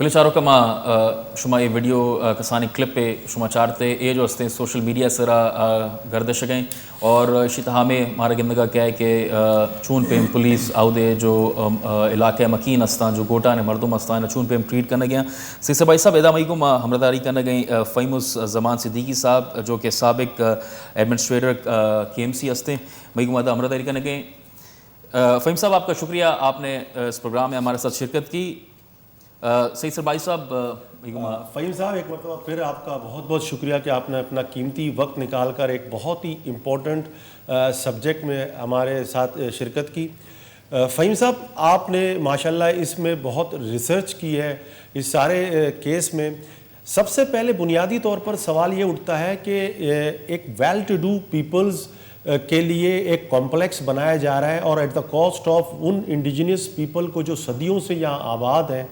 گلی چاروں کا ماں شما یہ ویڈیو کسانی کلپ پہ شما چارتے یہ جو ہستے سوشل میڈیا سرا گردش گئیں اور اسی طرح میں ہمارا گندگا کیا ہے کہ چون پہ پولیس آؤ دے جو علاقہ مکین استان جو گوٹا نے مردم استان چون پہ ٹریٹ کرنے گیا سیسر بھائی صاحب ادا مئی کو ماں ہمرداری کرنے گئیں فہیم الزمان صدیقی صاحب جو کہ سابق ایڈمنسٹریٹر کے ایم سی ہستے مئی کو ادا ہمرداری کرنے گئیں. فہیم صاحب آپ کا شکریہ, آپ نے اس پروگرام میں ہمارے ساتھ شرکت کی. سید سر بھائی صاحب. فہیم صاحب ایک مرتبہ پھر آپ کا بہت بہت شکریہ کہ آپ نے اپنا قیمتی وقت نکال کر ایک بہت ہی امپورٹنٹ سبجیکٹ میں ہمارے ساتھ شرکت کی. فہیم صاحب آپ نے ماشاءاللہ اس میں بہت ریسرچ کی ہے اس سارے کیس میں. سب سے پہلے بنیادی طور پر سوال یہ اٹھتا ہے کہ ایک ویل ٹو ڈو پیپلز کے لیے ایک کمپلیکس بنایا جا رہا ہے اور ایٹ دا کاسٹ آف ان انڈیجینس پیپل کو جو صدیوں سے یہاں آباد ہیں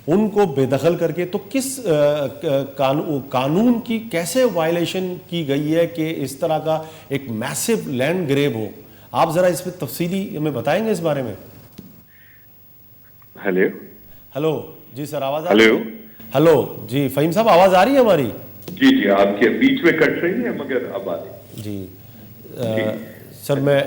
ان کو بے دخل کر کے. تو کس قانون کی کیسے وائلیشن کی گئی ہے کہ اس طرح کا ایک میسو لینڈ گریب ہو؟ آپ ذرا اس میں تفصیلی ہمیں بتائیں گے اس بارے میں. ہلو جی سر آواز آ رہی ہے؟ ہلو جی فہیم صاحب آواز آ رہی ہے ہماری؟ جی جی آپ کے بیچ میں کٹ رہی ہے مگر اب آ رہی. جی سر میں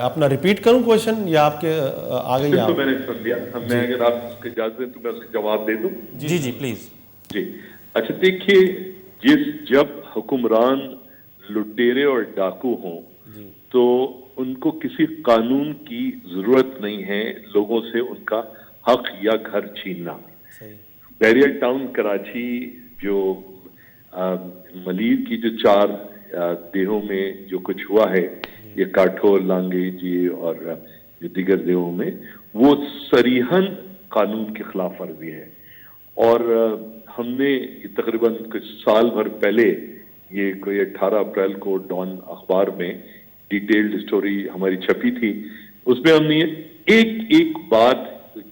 اپنا ریپیٹ کروں کویشچن یا آپ کے آگے تو میں نے سن لیا. میں اگر آپ اس کی اجازت دیں تو میں اس کا جواب دے دوں. جی جی پلیز. جی اچھا دیکھیے جب حکمران لٹیرے اور ڈاکو ہوں تو ان کو کسی قانون کی ضرورت نہیں ہے لوگوں سے ان کا حق یا گھر چھیننا. بیریئر ٹاؤن کراچی جو ملیر کی جو 4 دیہوں میں جو کچھ ہوا ہے یہ کاٹھو لانگے جی اور دیگر دیہوں میں وہ صریحاً قانون کی خلاف ورزی ہے. اور ہم نے تقریباً کچھ سال بھر پہلے یہ کوئی 18 اپریل کو ڈان اخبار میں ڈیٹیلڈ سٹوری ہماری چھپی تھی. اس میں ہم نے ایک بات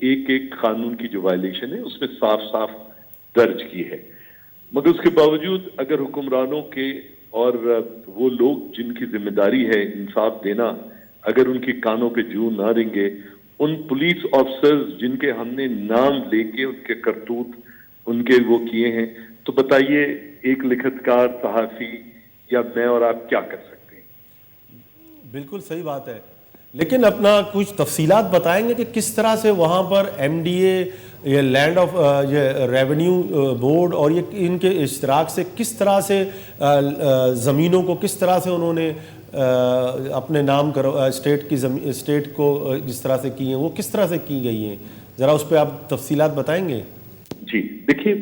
ایک قانون کی جو وائلیشن ہے اس میں صاف صاف درج کی ہے. مگر اس کے باوجود اگر حکمرانوں کے اور وہ لوگ جن کی ذمہ داری ہے انصاف دینا اگر ان کی کانوں پہ جو نہ رنگے, ان پولیس آفیسرز جن کے ہم نے نام لے کے ان کے کرتوت ان کے وہ کیے ہیں, تو بتائیے ایک لکھتکار صحافی یا میں اور آپ کیا کر سکتے ہیں؟ بالکل صحیح بات ہے, لیکن اپنا کچھ تفصیلات بتائیں گے کہ کس طرح سے وہاں پر ایم ڈی اے یہ لینڈ آف یہ ریونیو بورڈ اور یہ ان کے اشتراک سے کس طرح سے زمینوں کو کس طرح سے انہوں نے اپنے نام اسٹیٹ کو جس طرح سے کی ہیں وہ کس طرح سے کی گئی ہیں, ذرا اس پہ آپ تفصیلات بتائیں گے؟ جی دیکھیے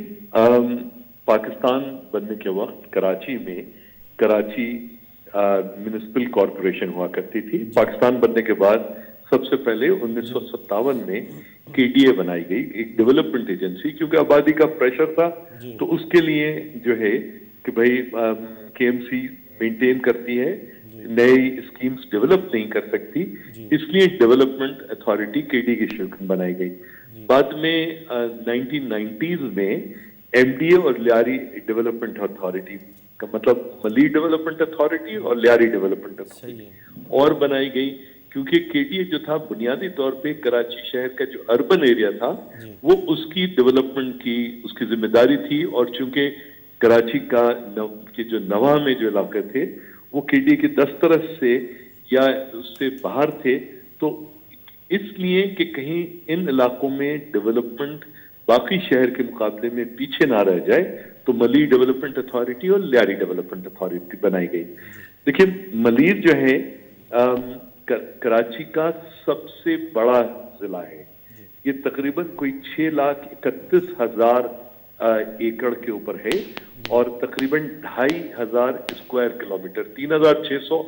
پاکستان بننے کے وقت کراچی میں کراچی میونسپل کارپوریشن ہوا کرتی تھی. پاکستان بننے کے بعد سب سے پہلے 1957 میں کے ڈی اے بنائی گئی, ایک ڈیولپمنٹ ایجنسی, کیونکہ آبادی کا پریشر تھا تو اس کے لیے جو ہے کہ بھائی کے ایم سی مینٹین کرتی ہے, نئی اسکیمز ڈیولپ نہیں کر سکتی, اس لیے ڈیولپمنٹ اتھارٹی کے ڈی کی شکل بنائی گئی. بعد میں 1990s میں ایم ڈی اے اور لیاری ڈیولپمنٹ اتھارٹی کا مطلب ملی ڈیولپمنٹ اتھارٹی اور لیاری ڈیولپمنٹ اتھارٹی اور بنائی گئی, کیونکہ کے ڈی اے جو تھا بنیادی طور پہ کراچی شہر کا جو اربن ایریا تھا وہ اس کی ڈیولپمنٹ کی اس کی ذمہ داری تھی. اور چونکہ کراچی کا جو نواں میں جو علاقے تھے وہ کے ڈی اے کے دسترس سے یا اس سے باہر تھے, تو اس لیے کہ کہیں ان علاقوں میں ڈیولپمنٹ باقی شہر کے مقابلے میں پیچھے نہ رہ جائے تو ملی ڈیولپمنٹ اتھارٹی اور لیاری ڈیولپمنٹ اتھارٹی بنائی گئی. دیکھیں ملیر جو ہے کراچی کا سب سے بڑا ضلع ہے, یہ تقریباً کوئی 6,31,000 ایکڑ کے اوپر ہے اور تقریباً 2,500 square kilometre 3,600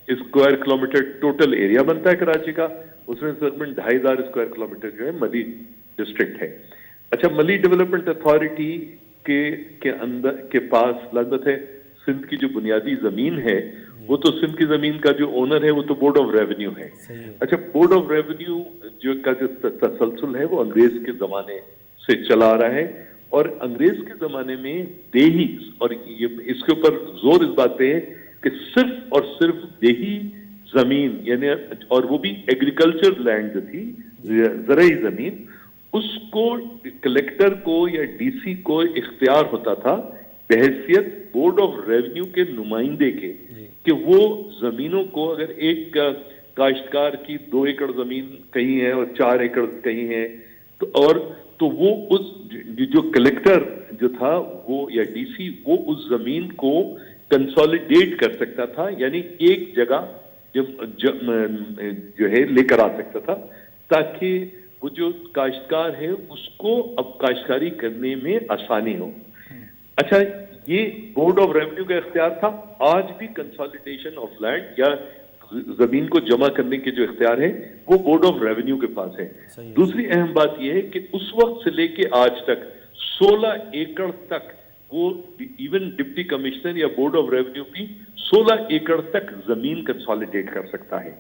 square kilometre total area بنتا ہے کراچی کا, اس میں تقریباً 2,500 اسکوائر کلومیٹر جو ہے ملی ڈسٹرکٹ ہے. اچھا ملی ڈیولپمنٹ اتھارٹی کے اندر کے پاس لگت ہے سندھ کی جو بنیادی زمین ہے وہ تو سندھ کی زمین کا جو اونر ہے وہ تو بورڈ آف ریونیو ہے. اچھا بورڈ آف ریونیو جو کا جو تسلسل ہے وہ انگریز کے زمانے سے چلا آ رہا ہے, اور انگریز کے زمانے میں دیہی, اور اس کے اوپر زور اس بات پہ ہے کہ صرف اور صرف دیہی زمین یعنی اور وہ بھی ایگریکلچر لینڈ جو تھی زرعی زمین اس کو کلیکٹر کو یا ڈی سی کو اختیار ہوتا تھا بحیثیت بورڈ آف ریونیو کے نمائندے کے کہ وہ زمینوں کو اگر ایک کاشتکار کی 2 ایکڑ زمین کہیں ہے اور 4 ایکڑ کہیں ہے تو وہ اس جو کلیکٹر جو تھا وہ یا ڈی سی وہ اس زمین کو کنسولیڈیٹ کر سکتا تھا, یعنی ایک جگہ جو ہے لے کر آ سکتا تھا تاکہ وہ جو کاشتکار ہے اس کو اب کاشتکاری کرنے میں آسانی ہو. اچھا, یہ بورڈ آف ریونیو کا اختیار تھا. آج بھی کنسالیڈیشن آف لینڈ یا زمین کو جمع کرنے کے جو اختیار ہے وہ بورڈ آف ریونیو کے پاس ہے. دوسری اہم بات یہ ہے کہ اس وقت سے لے کے آج تک 16 ایکڑ تک وہ ایون ڈپٹی کمشنر یا بورڈ آف ریونیو بھی 16 ایکڑ تک زمین کنسالیڈیٹ کر سکتا ہے.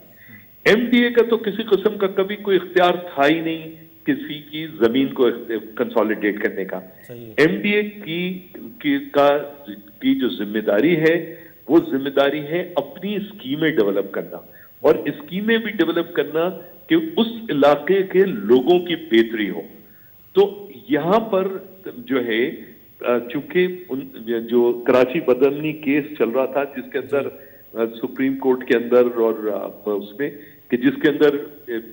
ایم ڈی اے کا تو کسی قسم کا کبھی کوئی اختیار تھا ہی نہیں کسی کی زمین کو کنسالیڈیٹ کرنے کا. ایم ڈی اے کی جو ذمہ داری ہے وہ ذمہ داری ہے اپنی اسکیمیں ڈیولپ کرنا, اور اسکیمیں بھی ڈیولپ کرنا کہ اس علاقے کے لوگوں کی بہتری ہو. تو یہاں پر جو ہے چونکہ جو کراچی بدامنی کیس چل رہا تھا جس کے اندر سپریم کورٹ کے اندر اور اس میں کہ جس کے اندر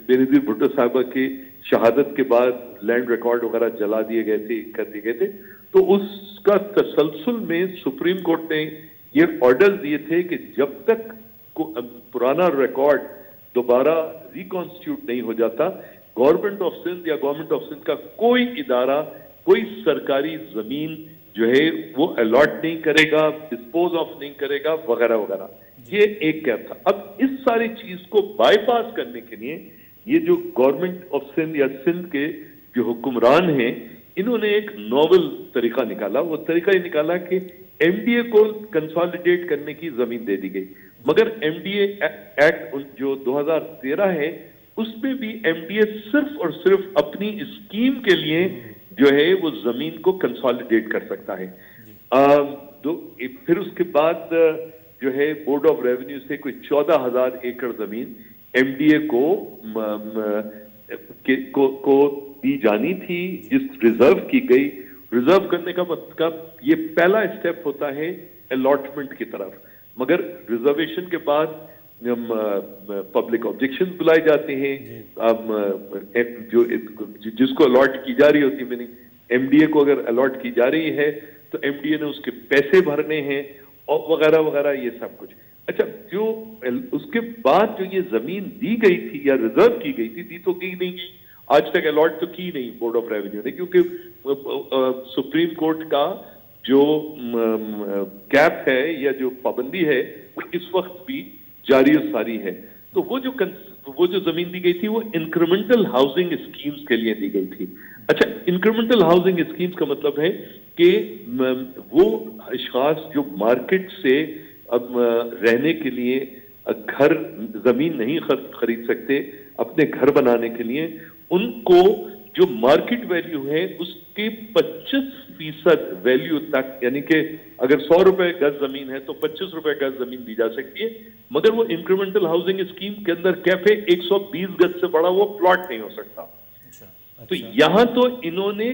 بینظیر بھٹو صاحبہ کی شہادت کے بعد لینڈ ریکارڈ وغیرہ جلا دیے گئے تھے, کر دیے گئے تھے, تو اس کا تسلسل میں سپریم کورٹ نے یہ آرڈر دیے تھے کہ جب تک پرانا ریکارڈ دوبارہ ریکانسٹیٹیوٹ نہیں ہو جاتا گورنمنٹ آف سندھ یا گورنمنٹ آف سندھ کا کوئی ادارہ کوئی سرکاری زمین جو ہے وہ الاٹ نہیں کرے گا, ڈسپوز آف نہیں کرے گا وغیرہ وغیرہ. یہ ایک کیا تھا. اب اس ساری چیز کو بائی پاس کرنے کے لیے یہ جو گورنمنٹ آف سندھ یا سندھ کے جو حکمران ہیں انہوں نے ایک ناول طریقہ نکالا. وہ طریقہ یہ نکالا کہ ایم ڈی اے کو کنسالیڈیٹ کرنے کی زمین دے دی گئی, مگر ایم ڈی اے ایکٹ جو 2013 ہے اس میں بھی ایم ڈی اے صرف اور صرف اپنی اسکیم کے لیے جو ہے وہ زمین کو کنسالیڈیٹ کر سکتا ہے. پھر اس کے بعد جو ہے بورڈ آف ریونیو سے کوئی 14,000 ایکڑ زمین ایم ڈی اے کو دی جانی تھی جس ریزرو کی گئی. ریزرو کرنے کا مطلب یہ پہلا اسٹیپ ہوتا ہے الاٹمنٹ کی طرف, مگر ریزرویشن کے بعد پبلک آبجیکشن بلائے جاتے ہیں. جس کو الاٹ کی جا رہی ہوتی ہے ایم ڈی اے کو اگر الاٹ کی جا رہی ہے تو ایم ڈی اے نے اس کے پیسے بھرنے ہیں اور وغیرہ وغیرہ یہ سب کچھ. اچھا, جو اس کے بعد جو یہ زمین دی گئی تھی یا ریزرو کی گئی تھی, دی تو کی نہیں گئی, آج تک الاٹ تو کی نہیں بورڈ آف ریونیو نے, کیونکہ سپریم کورٹ کا جو کیپ ہے یا جو پابندی ہے وہ اس وقت بھی جاری و ساری ہے. تو وہ جو زمین دی گئی تھی وہ انکریمنٹل ہاؤسنگ اسکیمز کے لیے دی گئی تھی. اچھا, انکریمنٹل ہاؤسنگ اسکیمز کا مطلب ہے کہ وہ اشخاص جو مارکیٹ سے اب رہنے کے لیے گھر زمین نہیں خرید سکتے اپنے گھر بنانے کے لیے, ان کو جو مارکیٹ ویلیو ہے اس کے 25% ویلیو تک, یعنی کہ اگر 100 روپے گز زمین ہے تو 25 روپے گز زمین دی جا سکتی ہے, مگر وہ انکریمنٹل ہاؤسنگ اسکیم کے اندر کیفے 120 گز سے بڑا وہ پلاٹ نہیں ہو سکتا. تو یہاں تو انہوں نے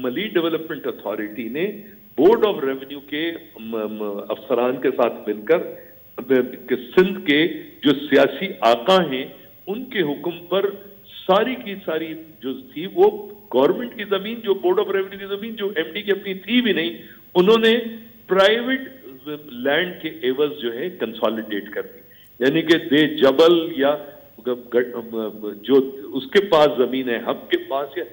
ملی ڈیولپمنٹ اتھارٹی نے بورڈ آف ریونیو کے افسران کے ساتھ مل کر سندھ کے جو سیاسی آقا ہیں ان کے حکم پر ساری کی ساری جو تھی وہ گورنمنٹ کی زمین, جو بورڈ آف ریونیو کی زمین جو ایم ڈی کی اپنی تھی بھی نہیں, انہوں نے پرائیویٹ لینڈ کے ایوز جو ہے کنسالیڈیٹ کر دی. یعنی کہ دے جبل یا جو اس کے پاس زمین ہے ہب کے پاس یا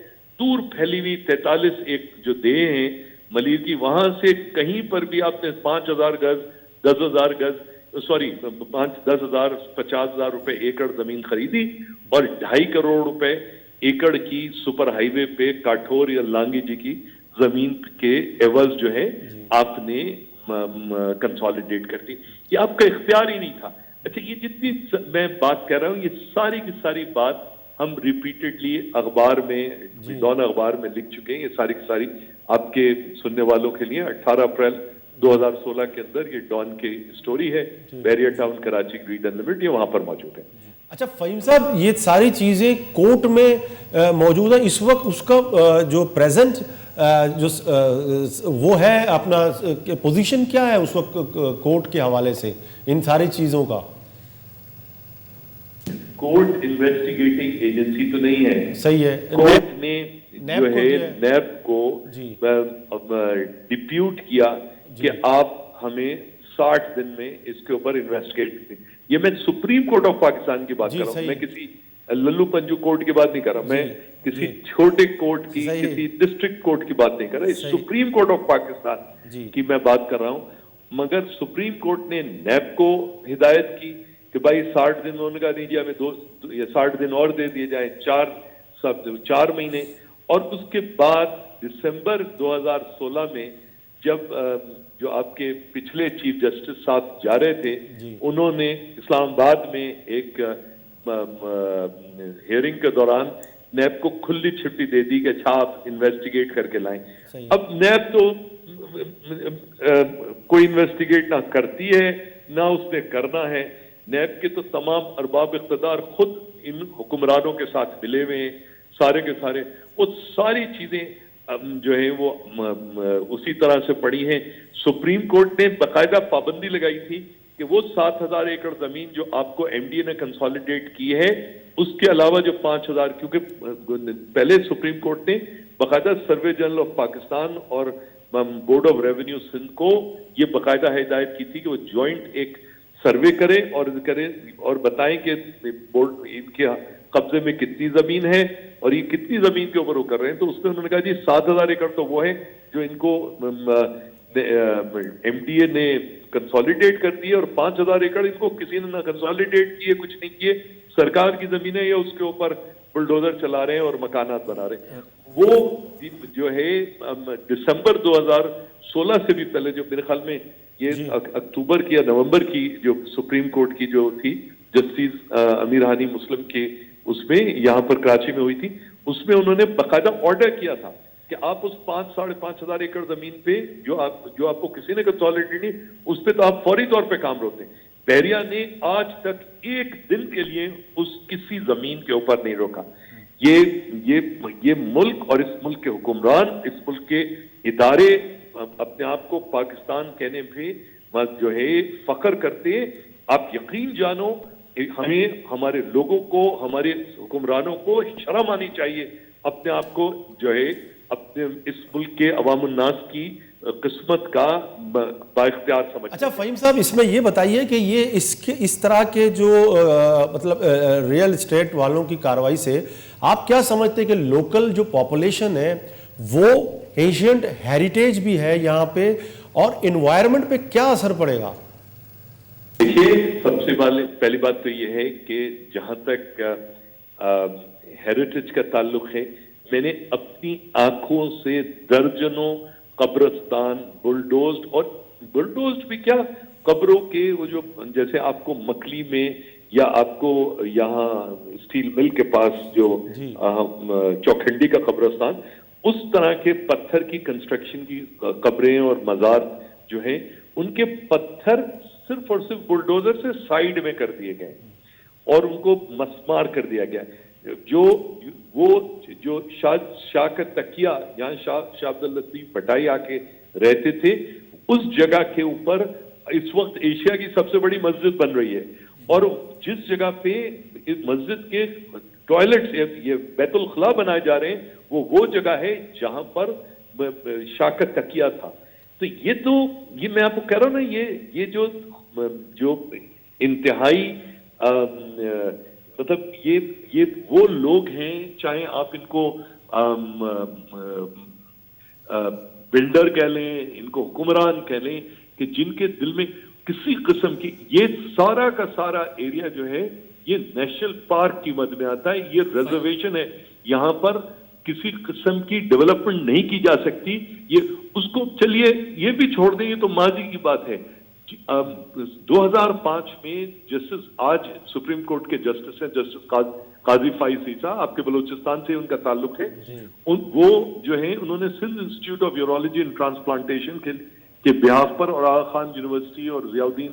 دور پھیلی ہوئی 43 ایک جو دے ہیں ملیر کی, وہاں سے کہیں پر بھی آپ نے 5,000 گز 10,000 گز 10,000 50,000 روپے ایکڑ زمین خریدی اور 2.5 کروڑ روپے ایکڑ کی سپر ہائی وے پہ کاٹھور یا لانگی جی کی زمین کے ایوز جو ہے آپ نے کنسالیڈیٹ کر دی. یہ آپ کا اختیار ہی نہیں تھا. اچھا, یہ جتنی میں بات کہہ رہا ہوں یہ ساری کی ساری بات ہم ریپیٹڈلی اخبار میں دونوں اخبار میں لکھ چکے ہیں. یہ ساری کی ساری آپ کے سننے والوں کے لیے 18 اپریل 2016 کے اندر یہ ڈان کی سٹوری ہے, بیریا ٹاؤن کراچی گریڈ انلمیٹڈ, یہ وہاں پر موجود ہے. اچھا فہیم صاحب یہ ساری چیزیں کورٹ میں موجود ہیں اس وقت, اس کا جو پریزنٹ جو وہ ہے اپنا پوزیشن کیا ہے اس وقت کورٹ کے حوالے سے ان ساری چیزوں کا؟ کورٹ انویسٹیگیٹنگ ایجنسی تو نہیں ہے, صحیح ہے, کورٹ نے جو ہے نیب کو ڈپیوٹ کیا کہ آپ ہمیں 60 دن میں اس کے اوپر انویسٹیگیٹ کریں. یہ میں سپریم کورٹ آف پاکستان کی بات کر رہا ہوں, میں کسی للو پنجو کورٹ کی بات نہیں کر رہا, میں کسی چھوٹے کورٹ کی, کسی ڈسٹرکٹ کورٹ کی بات نہیں کر رہا, سپریم کورٹ آف پاکستان کی میں بات کر رہا ہوں. مگر سپریم کورٹ نے نیب کو ہدایت کی کہ بھائی 60 دن انہوں نے کہا دیجیے ہمیں 60 دن اور دے دیے جائیں, 4 مہینے. اور اس کے بعد دسمبر 2016 میں جب جو آپ کے پچھلے چیف جسٹس صاحب جا رہے تھے, انہوں نے اسلام آباد میں ایک ہیئرنگ کے دوران نیب کو کھلی چھٹی دے دی کہ اچھا آپ انویسٹیگیٹ کر کے لائیں. اب نیب تو کوئی انویسٹیگیٹ نہ کرتی ہے نہ اس نے کرنا ہے. نیب کے تو تمام ارباب اقتدار خود ان حکمرانوں کے ساتھ ملے ہوئے ہیں, سارے کے سارے, وہ ساری چیزیں جو ہیں وہ اسی طرح سے پڑی ہیں. سپریم کورٹ نے باقاعدہ پابندی لگائی تھی کہ وہ 7,000 ایکڑ زمین جو آپ کو ایم ڈی اے نے کنسالیڈیٹ کی ہے, اس کے علاوہ جو 5,000, کیونکہ پہلے سپریم کورٹ نے باقاعدہ سروے جنرل آف پاکستان اور بورڈ آف ریونیو سندھ کو یہ باقاعدہ ہدایت کی تھی کہ وہ جوائنٹ ایک سروے کریں اور بتائیں کہ بورڈ ان کے قبضے میں کتنی زمین ہے اور یہ کتنی زمین کے اوپر وہ کر رہے ہیں. تو اس میں انہوں نے کہا جی 7,000 ایکڑ تو وہ ہے جو ان کو ایم ڈی اے نے کنسالیڈیٹ کر دی ہے, اور 5,000 ایکڑ ان کو کسی نے نہ کنسالیڈیٹ کیے, کچھ نہیں کیے, سرکار کی زمینیں یا اس کے اوپر بلڈوزر چلا رہے ہیں اور مکانات بنا رہے ہیں. وہ جو ہے دسمبر 2016 سے بھی پہلے, جو میرے خیال میں یہ اکتوبر کی یا نومبر کی جو سپریم کورٹ کی جو تھی جسٹس امیر ہانی مسلم کے, اس میں یہاں پر کراچی میں ہوئی تھی, اس میں انہوں نے باقاعدہ آرڈر کیا تھا کہ آپ اس 5,500 ایکڑ زمین پہ جو آپ کو کسی نے کنسالیڈیٹ نہیں, اس پہ تو آپ فوری طور پہ کام روکتے ہیں. بحریہ نے آج تک ایک دن کے لیے کسی زمین کے اوپر نہیں روکا. یہ ملک اور اس ملک کے حکمران, اس ملک کے ادارے اپنے آپ کو پاکستان کہنے پہ جو ہے فخر کرتے. آپ یقین جانو, ہمیں ہمارے لوگوں کو, ہمارے حکمرانوں کو شرم آنی چاہیے اپنے آپ کو جو ہے اپنے اس ملک کے عوام الناس کی قسمت کا بااختیار سمجھ. اچھا فہیم صاحب اس میں یہ بتائیے کہ یہ اس طرح کے جو مطلب ریئل اسٹیٹ والوں کی کارروائی سے آپ کیا سمجھتے ہیں کہ لوکل جو پاپولیشن ہے وہ ایشینٹ ہیریٹیج بھی ہے یہاں پہ, اور انوائرمنٹ پہ کیا اثر پڑے گا؟ دیکھیے سب سے پہلی بات تو یہ ہے کہ جہاں تک ہیریٹیج کا تعلق ہے, میں نے اپنی آنکھوں سے درجنوں قبرستان بلڈوزڈ, اور بلڈوزڈ بھی کیا, قبروں کے وہ جو جیسے آپ کو مکلی میں یا آپ کو یہاں اسٹیل مل کے پاس جو چوکھنڈی کا قبرستان, اس طرح کے پتھر کی کنسٹرکشن کی قبریں اور مزار جو ہیں, ان کے پتھر صرف اور صرف بلڈوزر سے سائیڈ میں کر دیے گئے اور ان کو مسمار کر دیا گیا. جو شاہ کا تکیہ یہاں شاہ عبداللطیف بھٹائی آ کے رہتے تھے, اس جگہ کے اوپر اس وقت ایشیا کی سب سے بڑی مسجد بن رہی ہے, اور جس جگہ پہ اس مسجد کے ٹوائلٹس یہ بیت الخلاء بنائے جا رہے ہیں وہ جگہ ہے جہاں پر شاہ کا تکیہ تھا. تو یہ میں آپ کو کہہ رہا ہوں نا, یہ جو انتہائی مطلب یہ وہ لوگ ہیں, چاہے آپ ان کو بلڈر کہہ لیں, ان کو حکمران کہہ لیں, کہ جن کے دل میں کسی قسم کی, یہ سارا کا سارا ایریا جو ہے یہ نیشنل پارک کی مد میں آتا ہے, یہ ریزرویشن ہے, یہاں پر کسی قسم کی ڈیولپمنٹ نہیں کی جا سکتی. یہ اس کو چلیے یہ بھی چھوڑ دیں, یہ تو ماضی کی بات ہے. 2005 میں جسٹس آج سپریم کورٹ کے جسٹس ہیں جسٹس قاضی فائز عیسیٰ, آپ کے بلوچستان سے ان کا تعلق ہے, وہ جو ہیں انہوں نے Sindh institute of urology and transplantation کے بحاف پر اور آغا خان یونیورسٹی اور ضیاء الدین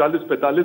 40-45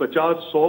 50-100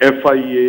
FIA,